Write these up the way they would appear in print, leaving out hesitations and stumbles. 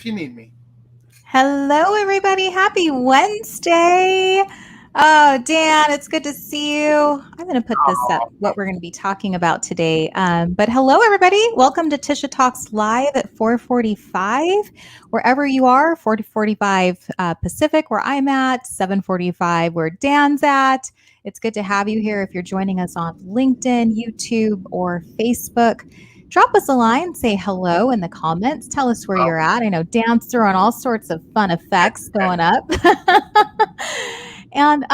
you need me. Hello, everybody. Happy Wednesday. Oh, Dan, it's good to see you. I'm going to put this up, what we're going to be talking about today. But hello, everybody. Welcome to Tisha Talks Live at 4:45, wherever you are, 4:45 Pacific, where I'm at, 7:45, where Dan's at. It's good to have you here if you're joining us on LinkedIn, YouTube, or Facebook. Drop us a line, say hello in the comments. Tell us where you're at. I know Dan's throwing all sorts of fun effects going up. And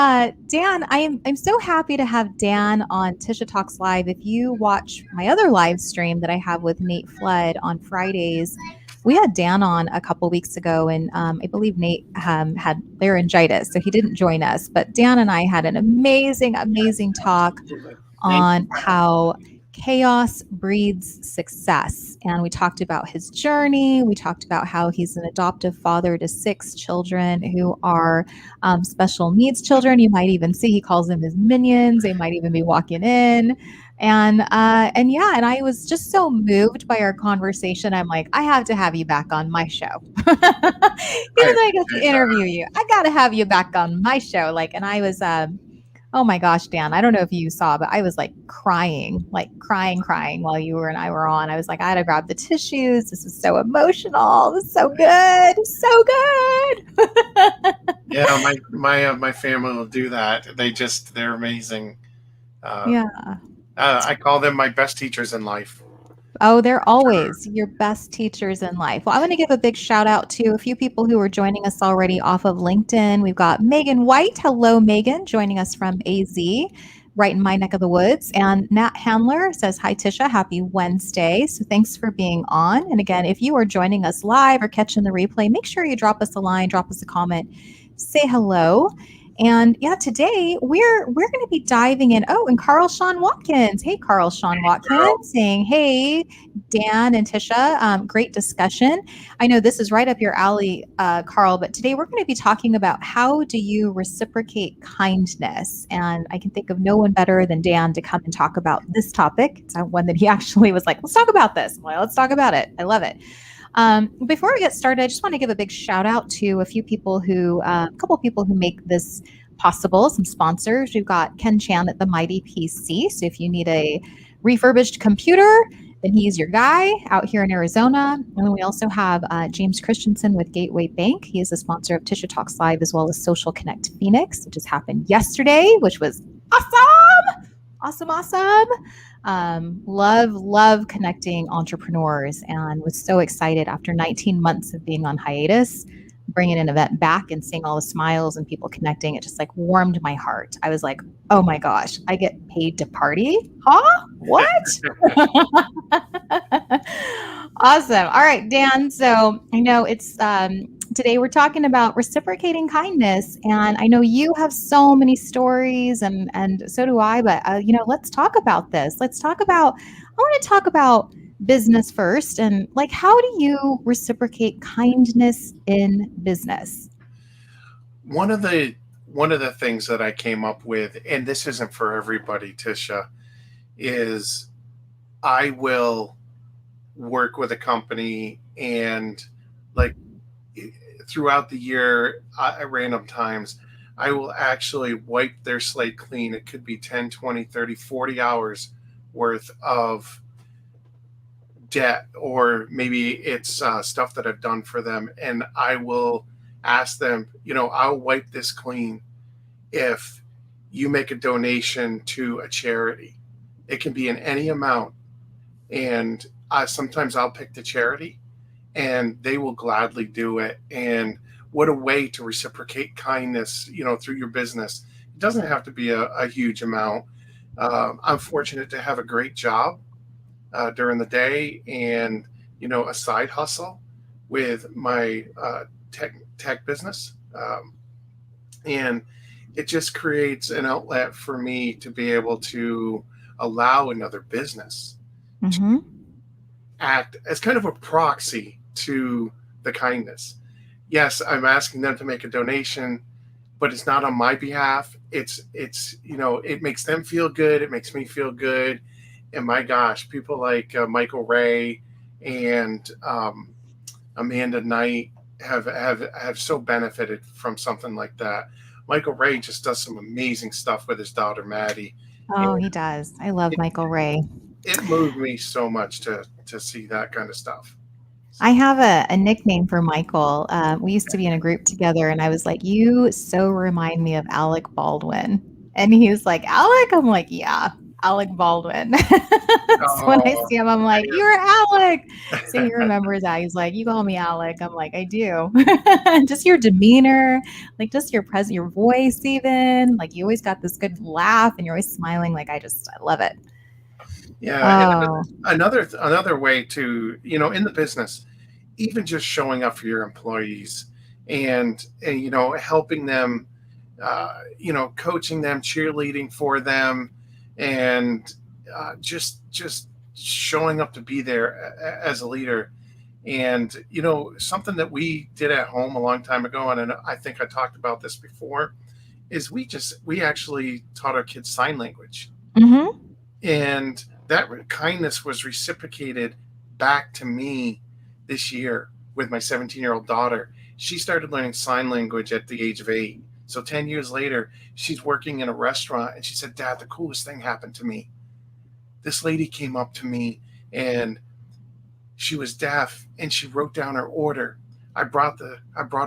Dan, I'm so happy to have Dan on Tisha Talks Live. If you watch my other live stream that I have with Nate Flood on Fridays, we had Dan on a couple weeks ago, and I believe Nate had laryngitis, so he didn't join us. But Dan and I had an amazing talk on how chaos breeds success. And we talked about his journey. We talked about how he's an adoptive father to 6 children who are special needs children. You might even see he calls them his minions. They might even be walking in. And yeah, and I was just so moved by our conversation. I'm like, I have to have you back on my show. Even though I get to interview you, I got to have you back on my show. Like, and I was oh my gosh, Dan, I don't know if you saw, but I was like crying while you and I were on. I was like, I had to grab the tissues. This is so emotional. This is so good. So good. Yeah, my family will do that. They're amazing. Yeah. I call them my best teachers in life. Oh, they're always your best teachers in life. Well, I want to give a big shout out to a few people who are joining us already off of LinkedIn. We've got Megan White. Hello, Megan, joining us from AZ, right in my neck of the woods. And Nat Handler says, hi, Tisha. Happy Wednesday. So thanks for being on. And again, if you are joining us live or catching the replay, make sure you drop us a line, drop us a comment, say hello. And yeah, today we're going to be diving in. Oh, and Carl Sean Watkins. Hey, Carl Sean Watkins, saying, hey, Dan and Tisha, great discussion. I know this is right up your alley, Carl, but today we're going to be talking about how do you reciprocate kindness? And I can think of no one better than Dan to come and talk about this topic. It's one that he actually was like, let's talk about this. I'm like, let's talk about it. I love it. Before we get started, I just want to give a big shout out to a couple people who make this possible, some sponsors. We've got Ken Chan at the Mighty PC. So if you need a refurbished computer, then he's your guy out here in Arizona. And then we also have James Christensen with Gateway Bank. He is a sponsor of Tisha Talks Live as well as Social Connect Phoenix, which just happened yesterday, which was awesome. Love connecting entrepreneurs, and was so excited after 19 months of being on hiatus, bringing an event back and seeing all the smiles and people connecting. It just like warmed my heart. I was like, oh my gosh, I get paid to party? Huh? What? Awesome. All right, Dan. So I know it's today we're talking about reciprocating kindness, and I know you have so many stories, and so do I. But let's talk about this. I want to talk about business first, and like, how do you reciprocate kindness in business? One of the things that I came up with, and this isn't for everybody, Tisha, is I will work with a company and like throughout the year at random times I will actually wipe their slate clean. It could be 10, 20, 30, 40 hours worth of debt, or maybe it's stuff that I've done for them, and I will ask them, I'll wipe this clean if you make a donation to a charity. It can be in any amount, and sometimes I'll pick the charity and they will gladly do it. And what a way to reciprocate kindness, through your business. It doesn't have to be a huge amount. I'm fortunate to have a great job during the day, and a side hustle with my tech business, and it just creates an outlet for me to be able to allow another business Mm-hmm. act as kind of a proxy to the kindness. Yes, I'm asking them to make a donation, but it's not on my behalf. It's it makes them feel good. It makes me feel good. And my gosh, people like Michael Ray and Amanda Knight have so benefited from something like that. Michael Ray just does some amazing stuff with his daughter Maddie, and Oh, he does. I love it, Michael Ray. it moved me so much to see that kind of stuff. I So have a nickname for Michael. We used to be in a group together, and I was like, "You so remind me of Alec Baldwin." And he was like, "Alec?" I'm like, "Yeah, Alec Baldwin." So when I oh see him, I'm like, "You're Alec." So he remembers that. He's like, "You call me Alec." I'm like, "I do." Just your demeanor, like just your your voice, even like you always got this good laugh, and you're always smiling. Like I love it. yeah, and Oh, another way to, in the business, even just showing up for your employees, and helping them, coaching them, cheerleading for them, and just showing up to be there as a leader. And something that we did at home a long time ago, and I think I talked about this before, is we actually taught our kids sign language, hmm and that kindness was reciprocated back to me this year with my 17-year-old daughter. She started learning sign language at the age of 8. So 10 years later, she's working in a restaurant, and she said, "Dad, the coolest thing happened to me. This lady came up to me, and she was deaf, and she wrote down her order. I brought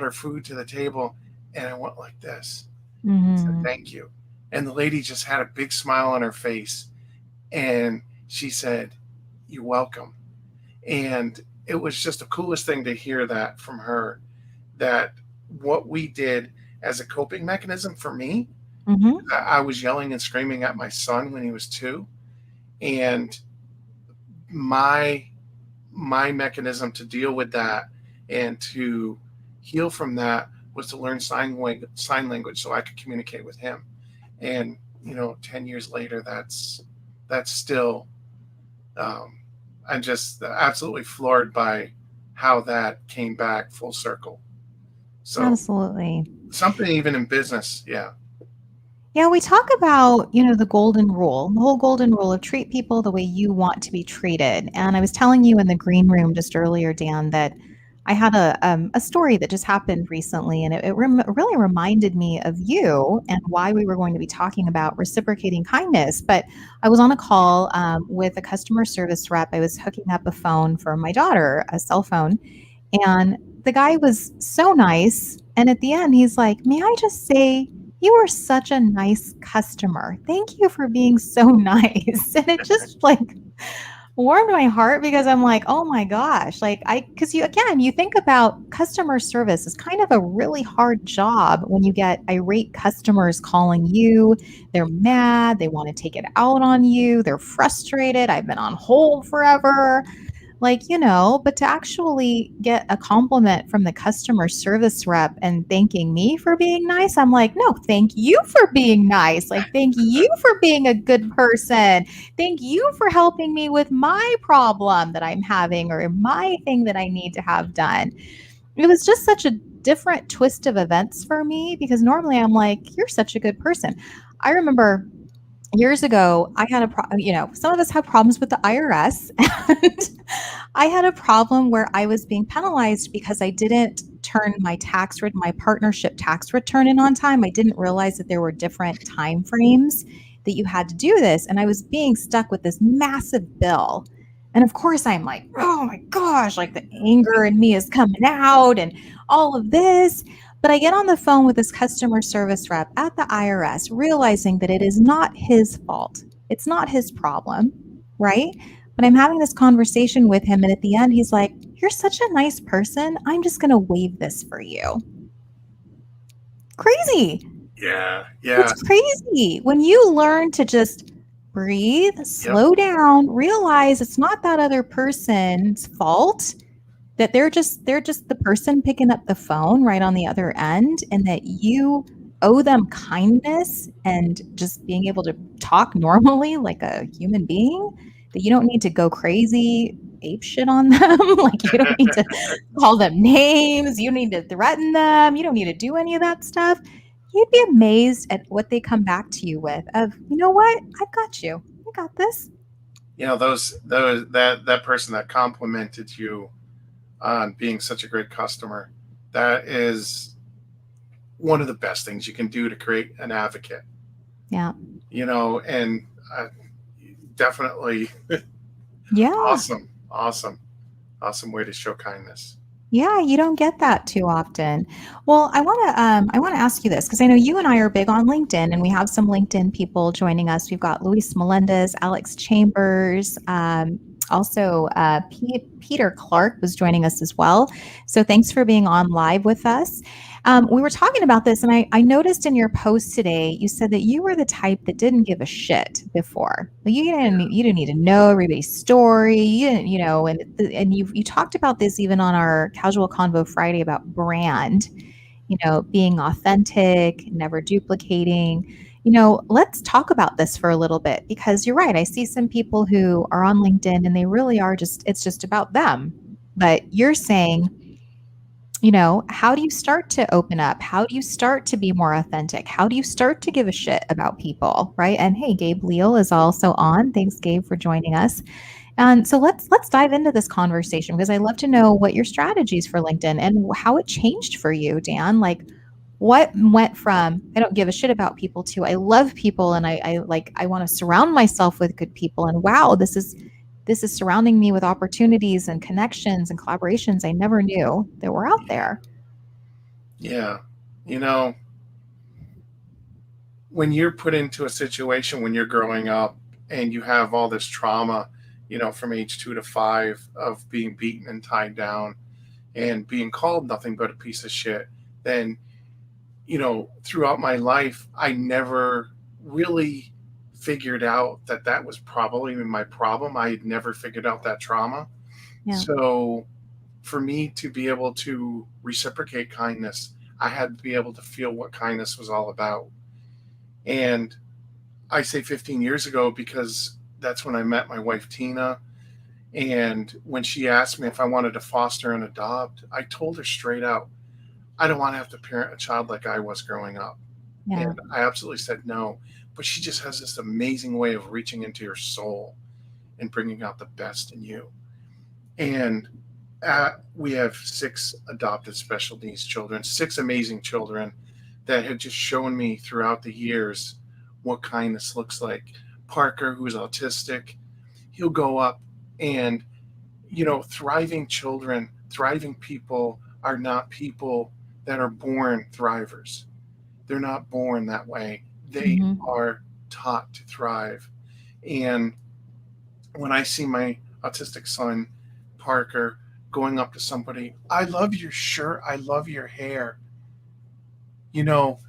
her food to the table, and I went like this. I said, hmm thank you." And the lady just had a big smile on her face, and she said, "You're welcome." And it was just the coolest thing to hear that from her, that what we did as a coping mechanism for me, hmm I was yelling and screaming at my son when he was 2, and my my mechanism to deal with that and to heal from that was to learn sign language so I could communicate with him. And 10 years later, that's still, um, I'm just absolutely floored by how that came back full circle. So Absolutely. something even in business, yeah. Yeah, we talk about, the golden rule, the whole golden rule of treat people the way you want to be treated. And I was telling you in the green room just earlier, Dan, that I had a story that just happened recently, and it really reminded me of you and why we were going to be talking about reciprocating kindness. But I was on a call with a customer service rep. I was hooking up a phone for my daughter, a cell phone, and the guy was so nice. And at the end, he's like, "May I just say, you are such a nice customer. Thank you for being so nice." And it just like warmed my heart because I'm like, oh my gosh, because you think about customer service is kind of a really hard job when you get irate customers calling you. They're mad. They want to take it out on you. They're frustrated. I've been on hold forever. But to actually get a compliment from the customer service rep and thanking me for being nice, I'm like, no, thank you for being nice. Like, thank you for being a good person. Thank you for helping me with my problem that I'm having or my thing that I need to have done. It was just such a different twist of events for me because normally I'm like, you're such a good person. I remember years ago, I had some of us have problems with the IRS. And I had a problem where I was being penalized because I didn't turn my partnership tax return in on time. I didn't realize that there were different time frames that you had to do this, and I was being stuck with this massive bill. And of course, I'm like, oh my gosh, like the anger in me is coming out and all of this. But I get on the phone with this customer service rep at the IRS, realizing that it is not his fault. It's not his problem, right? But I'm having this conversation with him, and at the end, he's like, "You're such a nice person. I'm just going to waive this for you." Crazy. Yeah, yeah, It's crazy when you learn to just breathe, yep. slow down, realize it's not that other person's fault, that they're just the person picking up the phone right on the other end, and that you owe them kindness and just being able to talk normally like a human being, that you don't need to go crazy ape shit on them. Like, you don't need to call them names, you don't need to threaten them, you don't need to do any of that stuff. You'd be amazed at what they come back to you with of, "You know what? I've got you. I got this." Those that person that complimented you on being such a great customer. That is one of the best things you can do to create an advocate, Yeah. and definitely Yeah. awesome, awesome, awesome way to show kindness. Yeah, you don't get that too often. Well, I want to ask you this because I know you and I are big on LinkedIn, and we have some LinkedIn people joining us. We've got Luis Melendez, Alex Chambers, also Peter Clark was joining us as well. So thanks for being on live with us. We were talking about this, and I noticed in your post today you said that you were the type that didn't give a shit before. Like, you didn't need to know everybody's story. You didn't, and you talked about this even on our Casual Convo Friday about brand, being authentic, never duplicating. Let's talk about this for a little bit because you're right. I see some people who are on LinkedIn and they really are it's just about them. But you're saying, how do you start to open up? How do you start to be more authentic? How do you start to give a shit about people, right? And hey, Gabe Leal is also on. Thanks, Gabe, for joining us. And so let's dive into this conversation because I love to know what your strategies for LinkedIn and how it changed for you, Dan. Like what went from I don't give a shit about people to I love people and I want to surround myself with good people and wow, this is surrounding me with opportunities and connections and collaborations I never knew that were out there. Yeah, you know, when you're put into a situation when you're growing up and you have all this trauma, from age 2 to 5 of being beaten and tied down and being called nothing but a piece of shit, then, throughout my life, I never really figured out that that was probably my problem. I had never figured out that trauma. Yeah. So for me to be able to reciprocate kindness, I had to be able to feel what kindness was all about. And I say 15 years ago because that's when I met my wife, Tina. And when she asked me if I wanted to foster and adopt, I told her straight out, I don't want to have to parent a child like I was growing up. Yeah. And I absolutely said no. But she just has this amazing way of reaching into your soul and bringing out the best in you. And we have 6 adopted special needs children, 6 amazing children that have just shown me throughout the years what kindness looks like. Parker, who's autistic, he'll go up and, thriving children, thriving people are not people that are born thrivers. They're not born that way. They Hmm. are taught to thrive. And when I see my autistic son, Parker, going up to somebody, I love your shirt, I love your hair, you know,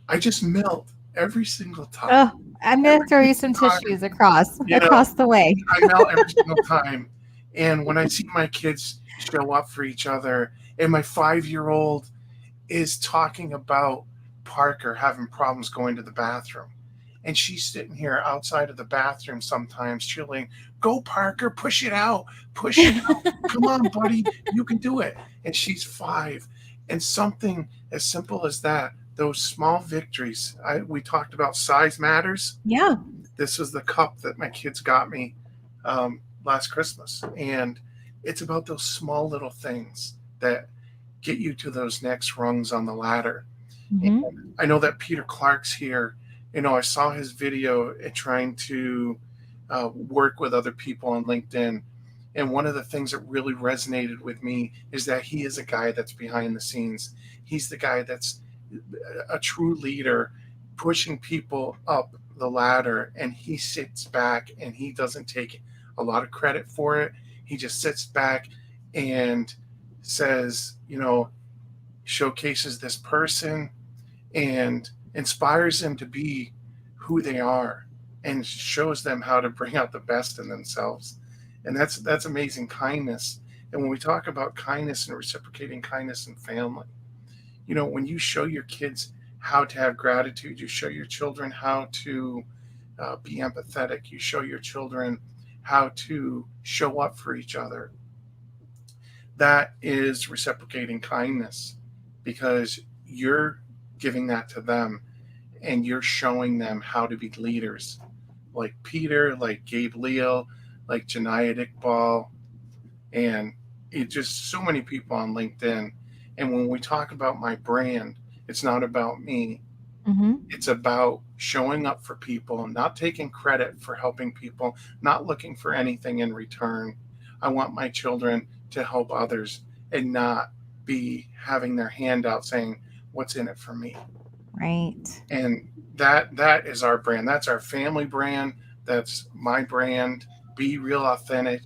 I just melt every single time. Oh, I'm gonna Every throw you single some time, tissues across you know, across the way. I melt every single time. And when I see my kids show up for each other, and my 5-year-old is talking about Parker having problems going to the bathroom. And she's sitting here outside of the bathroom sometimes chilling. Go, Parker, push it out. Push it out. Come on, buddy. You can do it. And she's 5. And something as simple as that, those small victories. We talked about size matters. Yeah. This was the cup that my kids got me last Christmas. And it's about those small little things that get you to those next rungs on the ladder. And Hmm. I know that Peter Clark's here. I saw his video at trying to work with other people on LinkedIn. And one of the things that really resonated with me is that he is a guy that's behind the scenes. He's the guy that's a true leader, pushing people up the ladder. And he sits back and he doesn't take a lot of credit for it. He just sits back and says, showcases this person and inspires them to be who they are and shows them how to bring out the best in themselves. And that's amazing kindness. And when we talk about kindness and reciprocating kindness in family, when you show your kids how to have gratitude, you show your children how to be empathetic, you show your children how to show up for each other. That is reciprocating kindness because you're giving that to them and you're showing them how to be leaders like Peter, like Gabe Leal, like Janiyah Iqbal. And it just so many people on LinkedIn. And when we talk about my brand, it's not about me. Mhm. It's about showing up for people, not taking credit for helping people, not looking for anything in return. I want my children to help others and not be having their hand out saying, "What's in it for me?" Right. And that is our brand. That's our family brand. That's my brand. Be real authentic.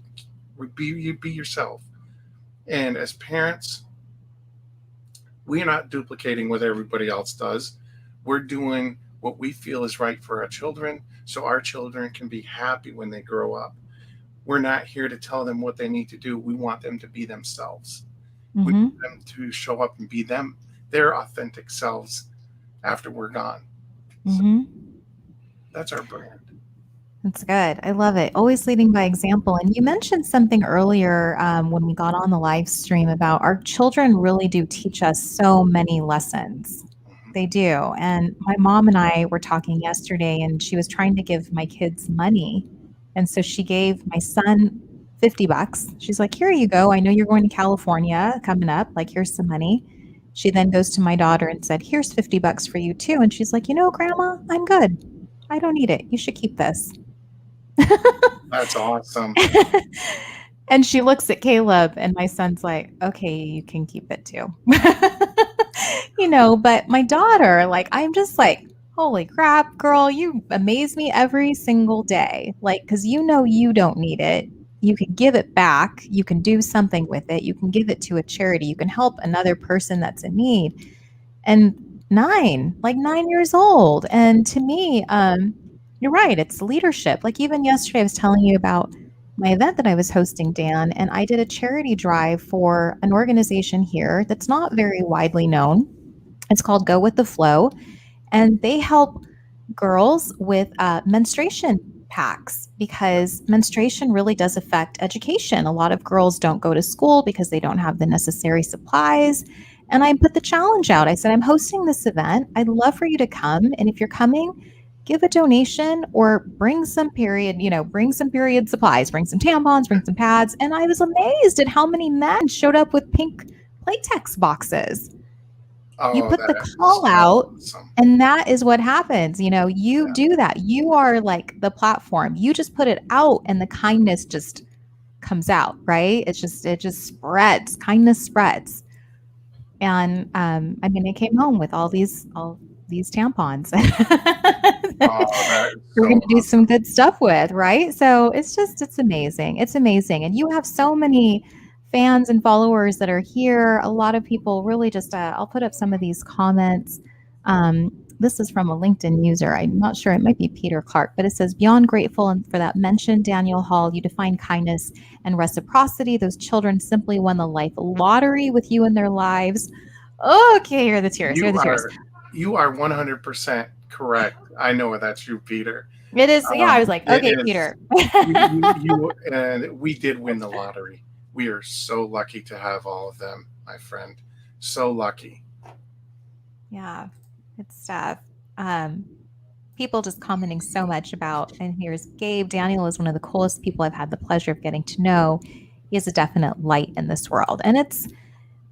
Be yourself. And as parents, we're not duplicating what everybody else does. We're doing what we feel is right for our children so our children can be happy when they grow up. We're not here to tell them what they need to do. We want them to be themselves. We Mhm. want them to show up and be them, their authentic selves after we're gone. So Mhm. that's our brand. That's good. I love it. Always leading by example. And you mentioned something earlier when we got on the live stream about our children really do teach us so many lessons. They do. And my mom and I were talking yesterday, and she was trying to give my kids money. And so she gave my son $50. She's like, "Here you go. I know you're going to California coming up. Like, here's some money." She then goes to my daughter and said, "Here's $50 for you too." And she's like, "You know, Grandma, I'm good. I don't need it. You should keep this." That's awesome. And she looks at Caleb, and my son's like, "Okay, you can keep it too." But my daughter, like, I'm just like, "Holy crap, girl, you amaze me every single day." Like, because you don't need it. You can give it back. You can do something with it. You can give it to a charity. You can help another person that's in need. And 9, like 9 years old. And to me, you're right, it's leadership. Like even yesterday, I was telling you about my event that I was hosting, Dan, and I did a charity drive for an organization here that's not very widely known. It's called Go with the Flow, and they help girls with menstruation packs because menstruation really does affect education. A lot of girls don't go to school because they don't have the necessary supplies. And I put the challenge out. I said, "I'm hosting this event. I'd love for you to come. And if you're coming, give a donation or bring some period supplies, bring some tampons, bring some pads." And I was amazed at how many men showed up with pink Playtex boxes. You Oh, put the that is call so out, awesome. and that is what happens. You Yeah. do that. You are like the platform. You just put it out and the kindness just comes out, right? It just spreads. Kindness spreads. And I mean, I came home with all these tampons. Oh, that is We're so going to do some awesome. good stuff with, right? So it's amazing. It's amazing. And you have so many fans and followers that are here. A lot of people really just, I'll put up some of these comments. This is from a LinkedIn user. I'm not sure. It might be Peter Clark, but it says, "Beyond grateful and for that mention, Daniel Hall, you define kindness and reciprocity. Those children simply won the life lottery with you in their lives." Okay, here are the tears. Here are You the tears. are you are 100% correct. I know that's you, Peter. It is. Yeah, I was like, It "Okay, is Peter." you and we did win the lottery. We are so lucky to have all of them, my friend. So lucky. Yeah, it's um, people just commenting so much about. And here's Gabe. Daniel is one of the coolest people I've had the pleasure of getting to know. He is a definite light in this world. And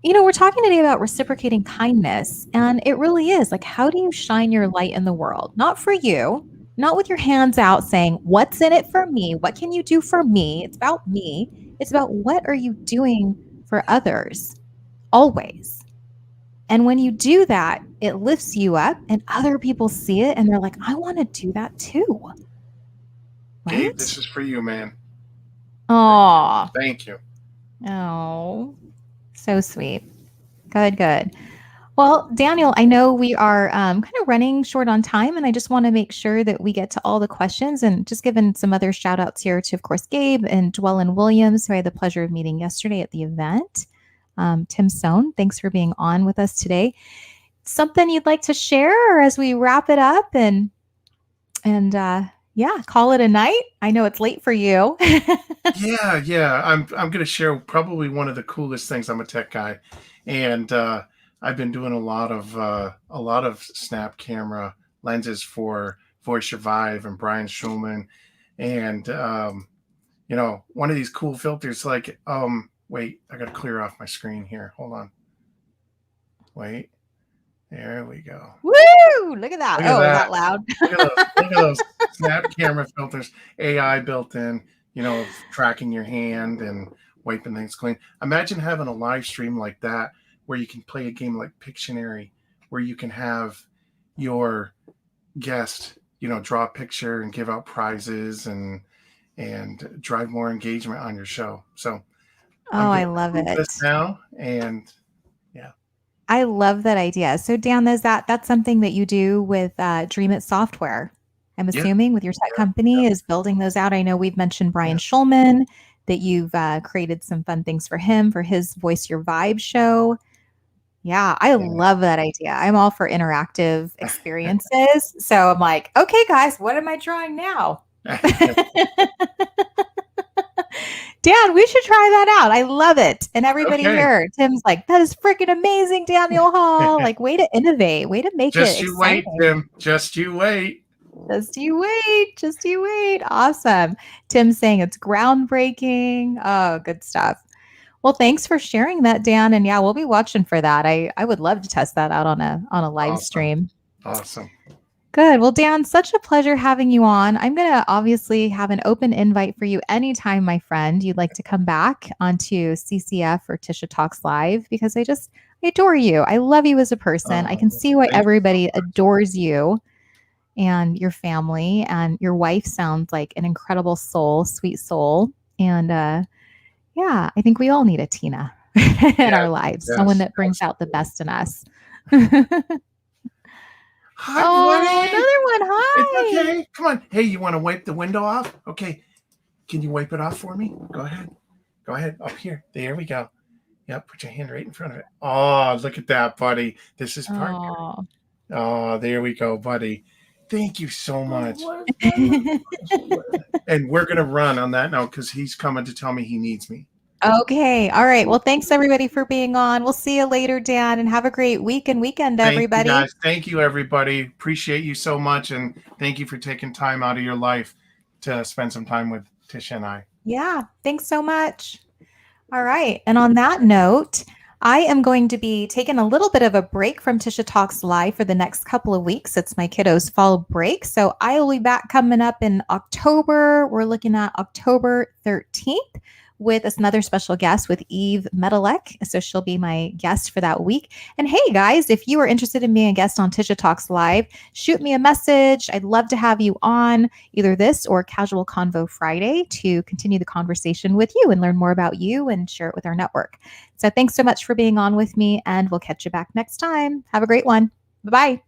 we're talking today about reciprocating kindness. And it really is like, how do you shine your light in the world? Not for you, not with your hands out saying, "What's in it for me? What can you do for me?" It's about me. It's about what are you doing for others always. And when you do that, it lifts you up and other people see it and they're like, "I want to do that too." Gabe, Right? this is for you, man. Oh, Thank you. oh, so sweet. Good, good. Well, Daniel, I know we are kind of running short on time, and I just want to make sure that we get to all the questions and just giving some other shout outs here to, of course, Gabe and Dwellin Williams, who I had the pleasure of meeting yesterday at the event. Tim Sohn, thanks for being on with us today. Something you'd like to share or as we wrap it up and yeah, call it a night? I know it's late for you. Yeah. I'm gonna share probably one of the coolest things. I'm a tech guy, and I've been doing a lot of snap camera lenses for Voice Survive and Brian Schulman, and one of these cool filters like Wait, I got to clear off my screen here. Hold on. Wait. There we go. Woo! Look at that. Look at Oh, is that. that loud? Look at those. Look at those snap camera filters. AI built in, of tracking your hand and wiping things clean. Imagine having a live stream like that where you can play a game like Pictionary, where you can have your guest, draw a picture and give out prizes and drive more engagement on your show. So I'm Oh, going I to love approve it. this now, and yeah. I love that idea. So Dan, that's something that you do with Dream It Software. I'm Yeah, assuming with your tech company is building those out. I know we've mentioned yeah, Brian Schulman, that you've created some fun things for him for his Voice Your Vibe show. Yeah, I yeah. love that idea. I'm all for interactive experiences. So I'm like, okay, guys, what am I drawing now? Dan, we should try that out. I love it. And everybody Okay. here, Tim's like, that is freaking amazing, Daniel Hall. Like, way to innovate, way to make it Just you wait, exciting. Tim. Just you wait. Just you wait. Just you wait. Awesome. Tim's saying it's groundbreaking. Oh, good stuff. Well, thanks for sharing that, Dan. And yeah, we'll be watching for that. I would love to test that out on a live Awesome. stream. Awesome. Good. Well, Dan, such a pleasure having you on. I'm going to obviously have an open invite for you anytime, my friend, you'd like to come back onto CCF or Tisha Talks Live, because I adore you. I love you as a person. I can see why Thank you so everybody much. adores you and your family. And your wife sounds like an incredible soul, sweet soul. And yeah, I think we all need a Tina in Yes, our lives, someone yes, that brings out the absolutely. best in us. Hi, Oh, buddy. another one. It's Hi. okay. Come on. Hey, you want to wipe the window off? Okay. Can you wipe it off for me? Go ahead. Go ahead. Up here. There we go. Yep. Put your hand right in front of it. Oh, look at that, buddy. This is partner. Oh. Oh, there we go, buddy. Thank you so much. And we're going to run on that now because he's coming to tell me he needs me. Okay. All right. Well, thanks everybody for being on. We'll see you later, Dan, and have a great week and weekend, Thank you, everybody. guys. Thank you, everybody. Appreciate you so much. And thank you for taking time out of your life to spend some time with Tisha and I. Yeah. Thanks so much. All right. And on that note, I am going to be taking a little bit of a break from Tisha Talks Live for the next couple of weeks. It's my kiddos' fall break. So I will be back coming up in October. We're looking at October 13th with another special guest with Eve Medalek. So she'll be my guest for that week. And hey, guys, if you are interested in being a guest on Tisha Talks Live, shoot me a message. I'd love to have you on either this or Casual Convo Friday to continue the conversation with you and learn more about you and share it with our network. So thanks so much for being on with me, and we'll catch you back next time. Have a great one. Bye-bye.